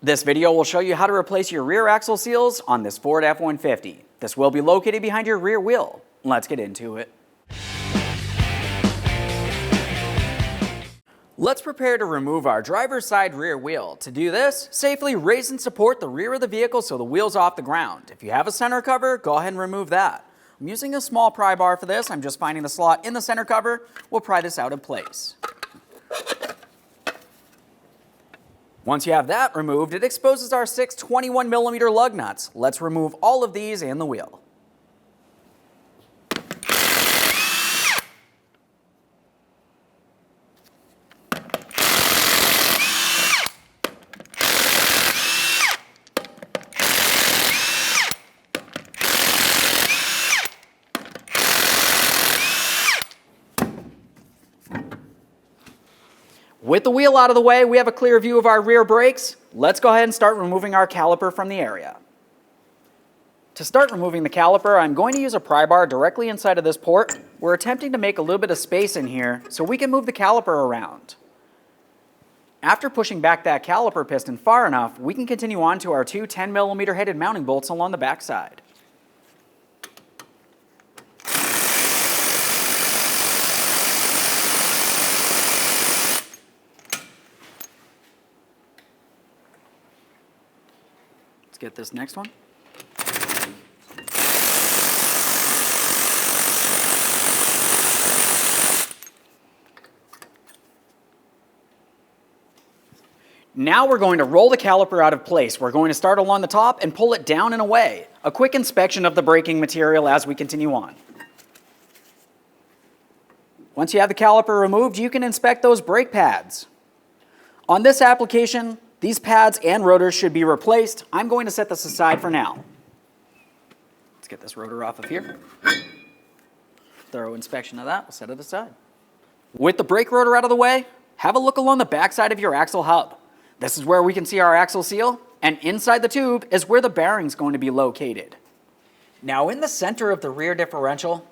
This video will show you how to replace your rear axle seals on this Ford F-150. This will be located behind your rear wheel. Let's get into it. Let's prepare to remove our driver's side rear wheel. To do this, safely raise and support the rear of the vehicle so the wheel's off the ground. If you have a center cover, go ahead and remove that. I'm using a small pry bar for this. I'm just finding the slot in the center cover. We'll pry this out in place. Once you have that removed, it exposes our 6 21mm lug nuts. Let's remove all of these and the wheel. With the wheel out of the way, we have a clear view of our rear brakes. Let's go ahead and start removing our caliper from the area. To start removing the caliper, I'm going to use a pry bar directly inside of this port. We're attempting to make a little bit of space in here so we can move the caliper around. After pushing back that caliper piston far enough, we can continue on to our 2 10mm headed mounting bolts along the back side. Let's get this next one. Now we're going to roll the caliper out of place. We're going to start along the top and pull it down and away. A quick inspection of the braking material as we continue on. Once you have the caliper removed, you can inspect those brake pads. On this application, these pads and rotors should be replaced. I'm going to set this aside for now. Let's get this rotor off of here. Thorough inspection of that, we'll set it aside. With the brake rotor out of the way, have a look along the backside of your axle hub. This is where we can see our axle seal, and inside the tube is where the bearing's going to be located. Now in the center of the rear differential,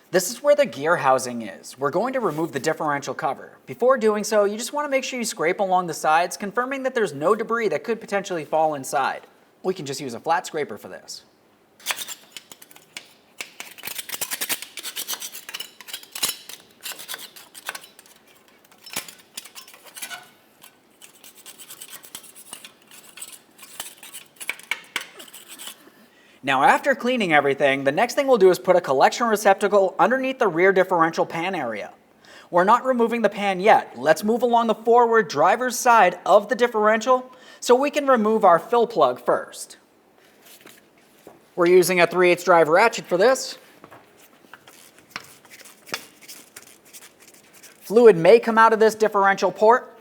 this is where the gear housing is. We're going to remove the differential cover. Before doing so, you just want to make sure you scrape along the sides, confirming that there's no debris that could potentially fall inside. We can just use a flat scraper for this. Now after cleaning everything, the next thing we'll do is put a collection receptacle underneath the rear differential pan area. We're not removing the pan yet. Let's move along the forward driver's side of the differential so we can remove our fill plug first. We're using a 3/8 drive ratchet for this. Fluid may come out of this differential port.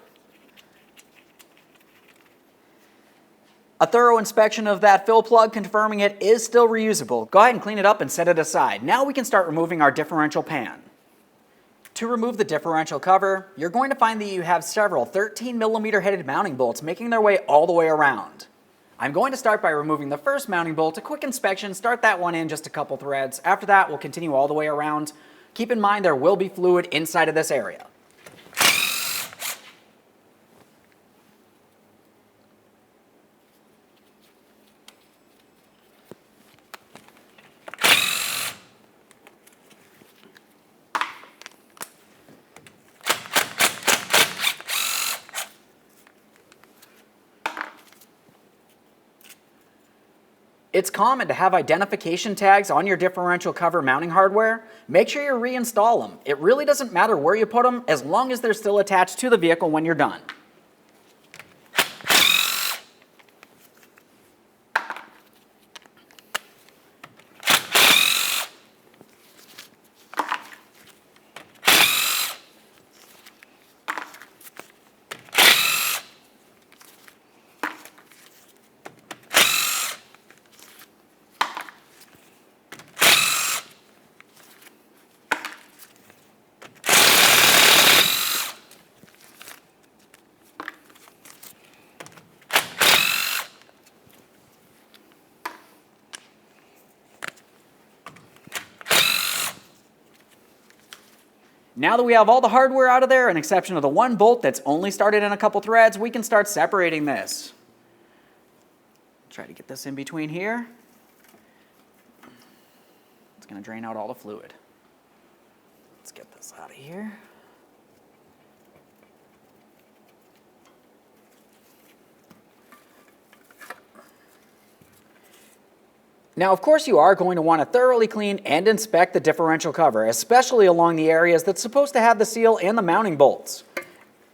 A thorough inspection of that fill plug confirming it is still reusable. Go ahead and clean it up and set it aside. Now we can start removing our differential pan. To remove the differential cover, you're going to find that you have several 13mm headed mounting bolts making their way all the way around. I'm going to start by removing the first mounting bolt. A quick inspection, start that one in just a couple threads. After that, we'll continue all the way around. Keep in mind there will be fluid inside of this area. It's common to have identification tags on your differential cover mounting hardware. Make sure you reinstall them. It really doesn't matter where you put them as long as they're still attached to the vehicle when you're done. Now that we have all the hardware out of there, an exception of the one bolt that's only started in a couple threads, we can start separating this. Try to get this in between here. It's going to drain out all the fluid. Let's get this out of here. Now, of course, you are going to want to thoroughly clean and inspect the differential cover, especially along the areas that's supposed to have the seal and the mounting bolts.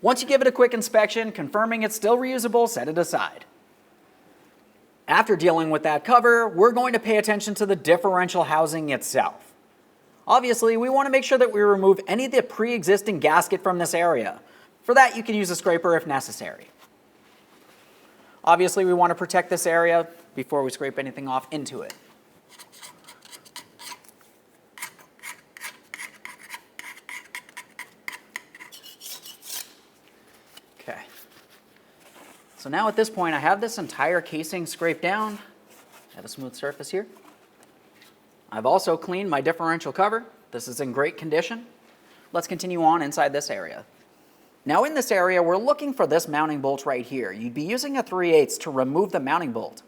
Once you give it a quick inspection, confirming it's still reusable, set it aside. After dealing with that cover, we're going to pay attention to the differential housing itself. Obviously, we want to make sure that we remove any of the pre-existing gasket from this area. For that, you can use a scraper if necessary. Obviously, we want to protect this area before we scrape anything off into it. Okay. So now at this point, I have this entire casing scraped down. I have a smooth surface here. I've also cleaned my differential cover. This is in great condition. Let's continue on inside this area. Now in this area, we're looking for this mounting bolt right here. You'd be using a 3/8 to remove the mounting bolt.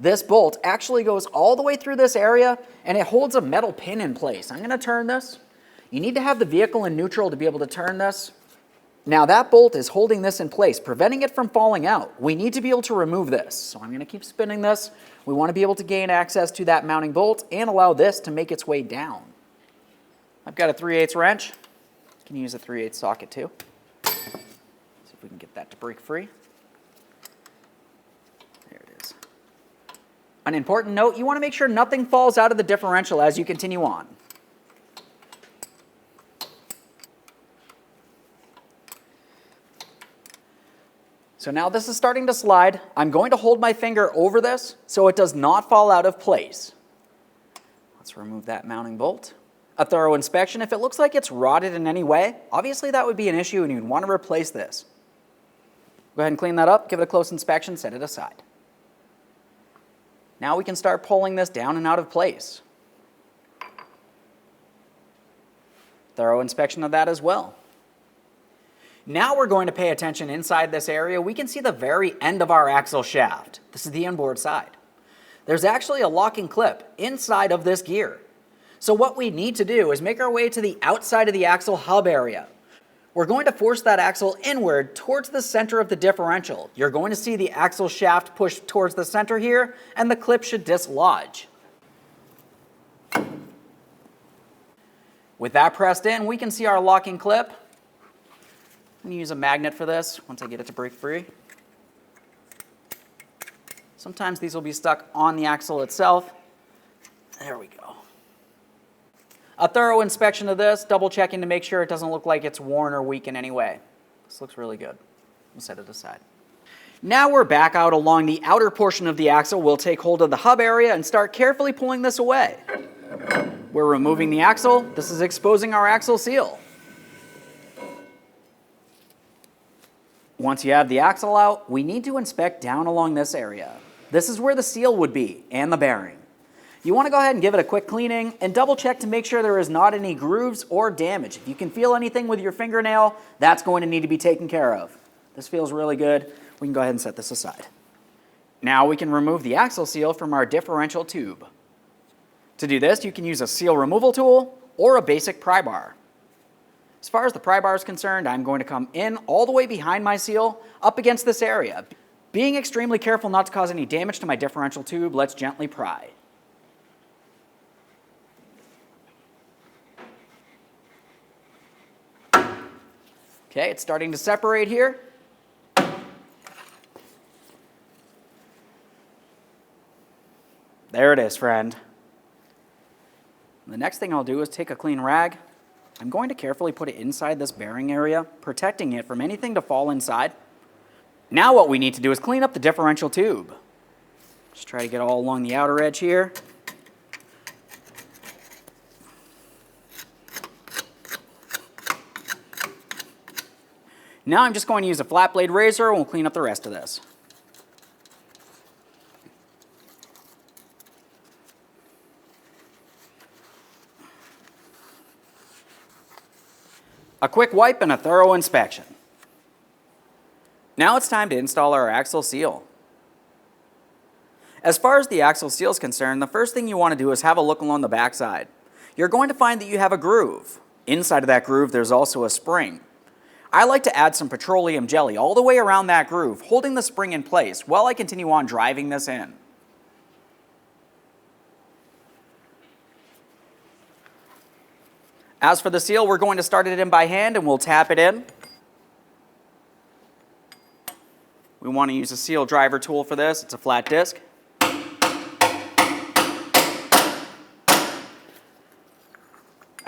This bolt actually goes all the way through this area and it holds a metal pin in place. I'm going to turn this. You need to have the vehicle in neutral to be able to turn this. Now that bolt is holding this in place, preventing it from falling out. We need to be able to remove this. So I'm going to keep spinning this. We want to be able to gain access to that mounting bolt and allow this to make its way down. I've got a 3/8 wrench. You can use a 3/8 socket too. See if we can get that to break free. There it is. An important note, you want to make sure nothing falls out of the differential as you continue on. So now this is starting to slide. I'm going to hold my finger over this so it does not fall out of place. Let's remove that mounting bolt. A thorough inspection. If it looks like it's rotted in any way, obviously that would be an issue and you'd want to replace this. Go ahead and clean that up, give it a close inspection, set it aside. Now we can start pulling this down and out of place. Thorough inspection of that as well. Now we're going to pay attention inside this area. We can see the very end of our axle shaft. This is the inboard side. There's actually a locking clip inside of this gear. So what we need to do is make our way to the outside of the axle hub area. We're going to force that axle inward towards the center of the differential. You're going to see the axle shaft push towards the center here, and the clip should dislodge. With that pressed in, we can see our locking clip. I'm going to use a magnet for this once I get it to break free. Sometimes these will be stuck on the axle itself. There we go. A thorough inspection of this, double checking to make sure it doesn't look like it's worn or weak in any way. This looks really good. We'll set it aside. Now we're back out along the outer portion of the axle. We'll take hold of the hub area and start carefully pulling this away. We're removing the axle. This is exposing our axle seal. Once you have the axle out, we need to inspect down along this area. This is where the seal would be and the bearing. You want to go ahead and give it a quick cleaning and double check to make sure there is not any grooves or damage. If you can feel anything with your fingernail, that's going to need to be taken care of. This feels really good. We can go ahead and set this aside. Now we can remove the axle seal from our differential tube. To do this, you can use a seal removal tool or a basic pry bar. As far as the pry bar is concerned, I'm going to come in all the way behind my seal, up against this area. Being extremely careful not to cause any damage to my differential tube, let's gently pry. Okay, it's starting to separate here. There it is, friend. The next thing I'll do is take a clean rag. I'm going to carefully put it inside this bearing area, protecting it from anything to fall inside. Now what we need to do is clean up the differential tube. Just try to get all along the outer edge here. Now I'm just going to use a flat blade razor and we'll clean up the rest of this. A quick wipe and a thorough inspection. Now it's time to install our axle seal. As far as the axle seal is concerned, the first thing you want to do is have a look along the backside. You're going to find that you have a groove. Inside of that groove, there's also a spring. I like to add some petroleum jelly all the way around that groove, holding the spring in place while I continue on driving this in. As for the seal, we're going to start it in by hand and we'll tap it in. We want to use a seal driver tool for this. It's a flat disc.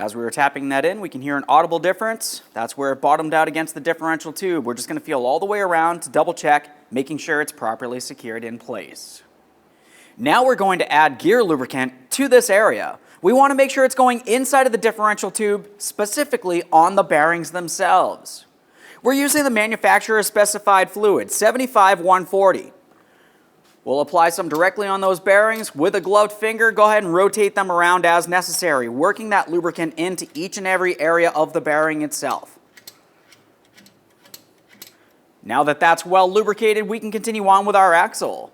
As we were tapping that in, we can hear an audible difference. That's where it bottomed out against the differential tube. We're just going to feel all the way around to double check, making sure it's properly secured in place. Now we're going to add gear lubricant to this area. We want to make sure it's going inside of the differential tube, specifically on the bearings themselves. We're using the manufacturer's specified fluid, 75-140. We'll apply some directly on those bearings. With a gloved finger, go ahead and rotate them around as necessary, working that lubricant into each and every area of the bearing itself. Now that that's well lubricated, we can continue on with our axle.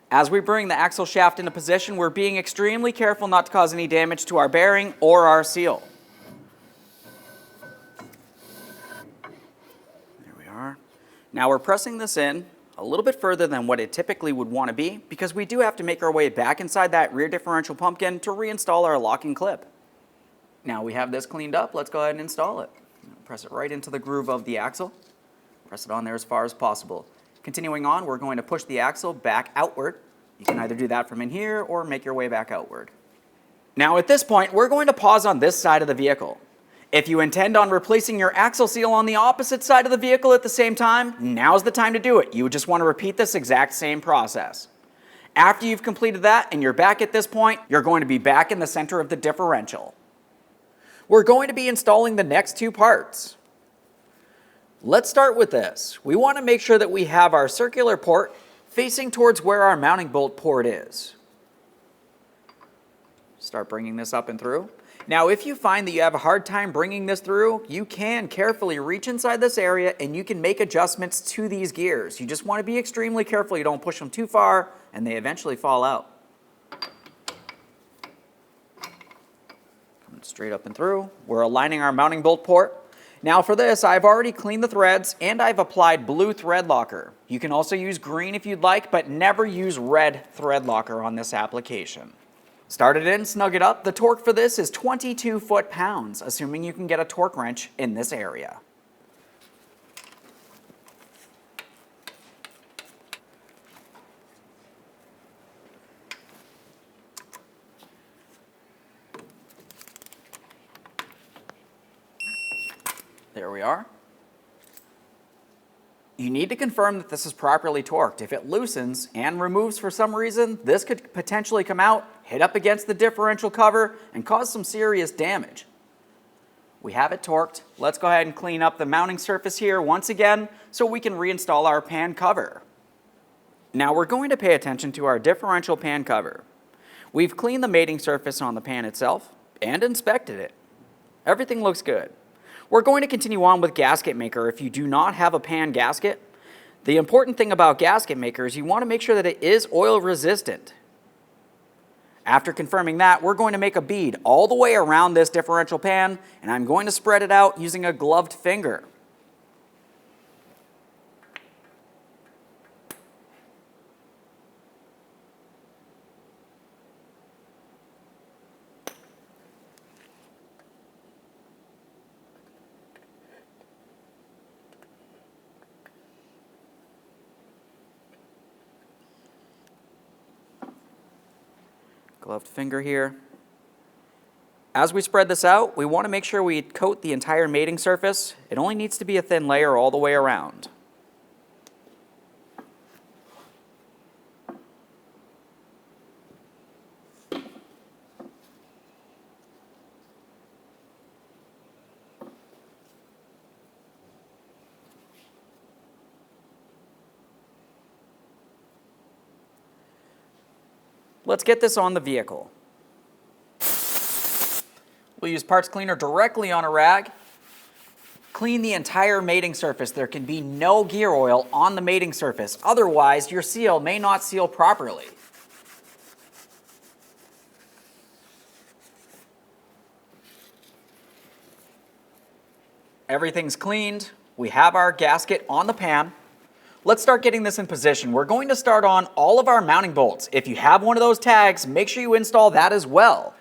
As we bring the axle shaft into position, we're being extremely careful not to cause any damage to our bearing or our seal. There we are. Now we're pressing this in a little bit further than what it typically would want to be because we do have to make our way back inside that rear differential pumpkin to reinstall our locking clip. Now we have this cleaned up, let's go ahead and install it. Press it right into the groove of the axle. Press it on there as far as possible. Continuing on, we're going to push the axle back outward. You can either do that from in here or make your way back outward. Now at this point, we're going to pause on this side of the vehicle. If you intend on replacing your axle seal on the opposite side of the vehicle at the same time, now's the time to do it. You just want to repeat this exact same process. After you've completed that and you're back at this point, you're going to be back in the center of the differential. We're going to be installing the next two parts. Let's start with this. We want to make sure that we have our circular port facing towards where our mounting bolt port is. Start bringing this up and through. Now, if you find that you have a hard time bringing this through, you can carefully reach inside this area and you can make adjustments to these gears. You just want to be extremely careful you don't push them too far and they eventually fall out. Coming straight up and through. We're aligning our mounting bolt port. Now for this, I've already cleaned the threads and I've applied blue thread locker. You can also use green if you'd like, but never use red thread locker on this application. Start it in, snug it up. The torque for this is 22 foot-pounds, assuming you can get a torque wrench in this area. There we are. You need to confirm that this is properly torqued. If it loosens and removes for some reason, this could potentially come out, hit up against the differential cover, and cause some serious damage. We have it torqued. Let's go ahead and clean up the mounting surface here once again so we can reinstall our pan cover. Now we're going to pay attention to our differential pan cover. We've cleaned the mating surface on the pan itself and inspected it. Everything looks good. We're going to continue on with gasket maker. If you do not have a pan gasket, the important thing about gasket maker is you want to make sure that it is oil resistant. After confirming that, we're going to make a bead all the way around this differential pan, and I'm going to spread it out using a gloved finger. Gloved finger here. As we spread this out, we want to make sure we coat the entire mating surface. It only needs to be a thin layer all the way around. Let's get this on the vehicle. We'll use parts cleaner directly on a rag. Clean the entire mating surface. There can be no gear oil on the mating surface. Otherwise, your seal may not seal properly. Everything's cleaned. We have our gasket on the pan. Let's start getting this in position. We're going to start on all of our mounting bolts. If you have one of those tags, make sure you install that as well.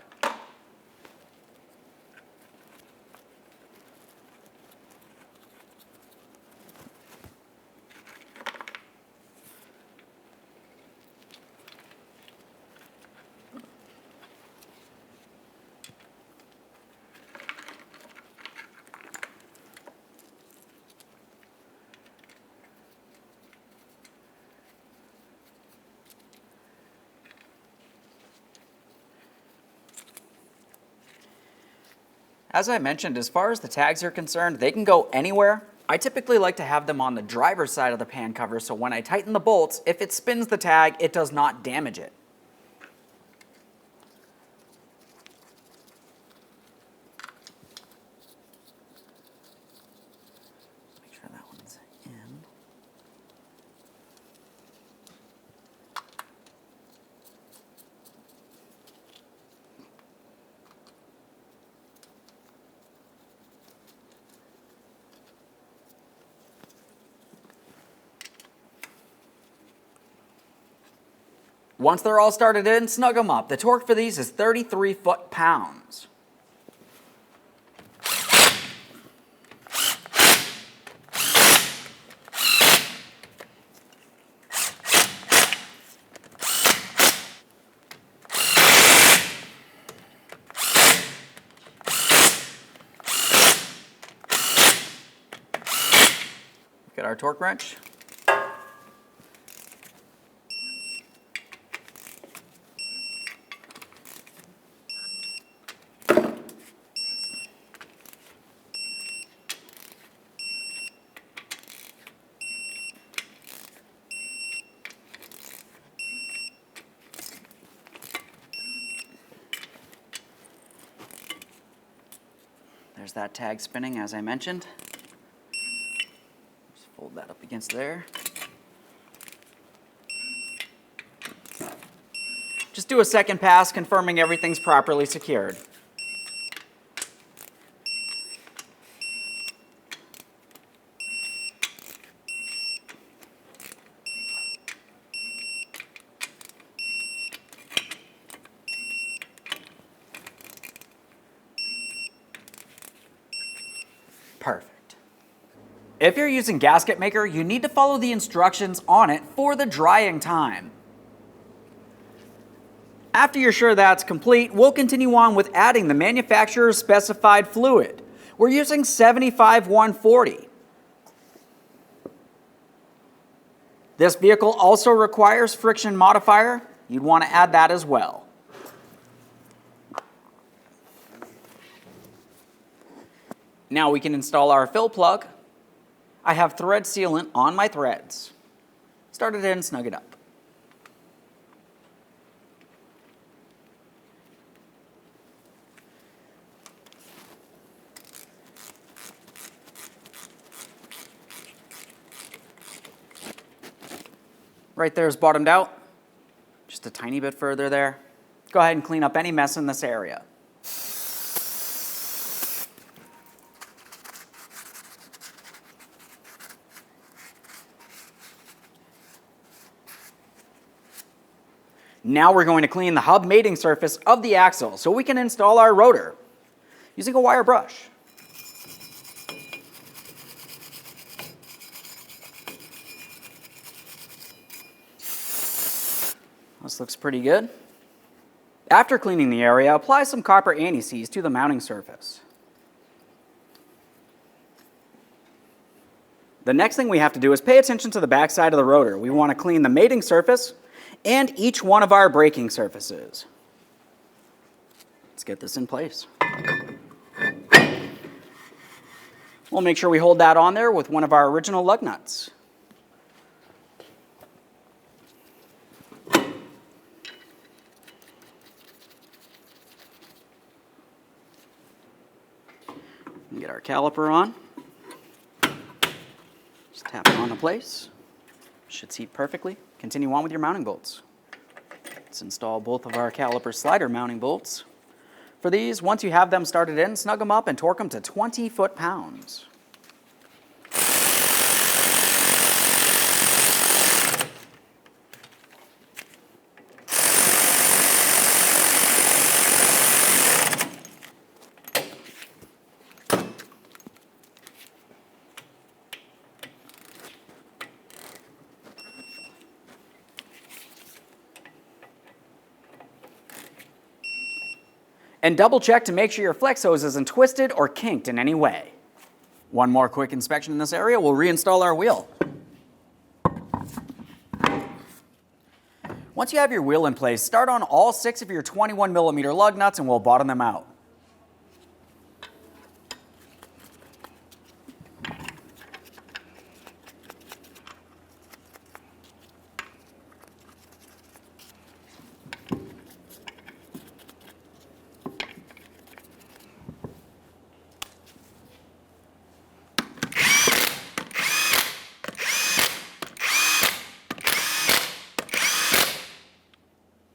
As I mentioned, as far as the tags are concerned, they can go anywhere. I typically like to have them on the driver's side of the pan cover, so when I tighten the bolts, if it spins the tag, it does not damage it. Make sure that one's in. Once they're all started in, snug them up. The torque for these is 33 foot-pounds. Get our torque wrench. There's that tag spinning, as I mentioned. Just fold that up against there. Just do a second pass, confirming everything's properly secured. Perfect. If you're using Gasket Maker, you need to follow the instructions on it for the drying time. After you're sure that's complete, we'll continue on with adding the manufacturer's specified fluid. We're using 75-140. This vehicle also requires friction modifier. You'd want to add that as well. Now we can install our fill plug. I have thread sealant on my threads. Start it in, snug it up. Right there is bottomed out. Just a tiny bit further there. Go ahead and clean up any mess in this area. Now we're going to clean the hub mating surface of the axle so we can install our rotor using a wire brush. This looks pretty good. After cleaning the area, apply some copper anti-seize to the mounting surface. The next thing we have to do is pay attention to the back side of the rotor. We want to clean the mating surface and each one of our braking surfaces. Let's get this in place. We'll make sure we hold that on there with one of our original lug nuts. Get our caliper on. Just tap it onto place. Should seat perfectly. Continue on with your mounting bolts. Let's install both of our caliper slider mounting bolts. For these, once you have them started in, snug them up and torque them to 20 foot-pounds. And double check to make sure your flex hose isn't twisted or kinked in any way. One more quick inspection in this area, we'll reinstall our wheel. Once you have your wheel in place, start on all 6 of your 21mm lug nuts and we'll bottom them out.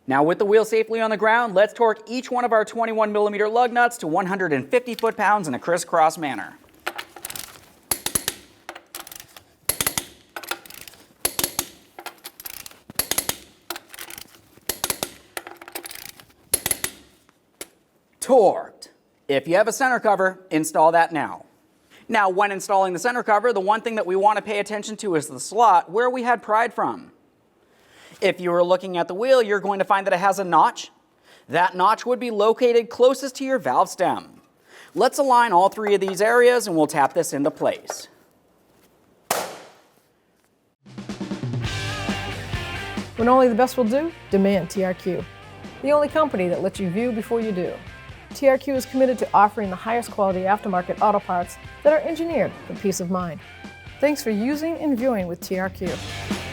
Now with the wheel safely on the ground, let's torque each one of our 21mm lug nuts to 150 foot-pounds in a crisscross manner. Torqued. If you have a center cover, install that now. Now when installing the center cover, the one thing that we want to pay attention to is the slot where we had pried from. If you were looking at the wheel, you're going to find that it has a notch. That notch would be located closest to your valve stem. Let's align all 3 of these areas and we'll tap this into place. When only the best will do, demand TRQ. The only company that lets you view before you do. TRQ is committed to offering the highest quality aftermarket auto parts that are engineered for peace of mind. Thanks for using and viewing with TRQ.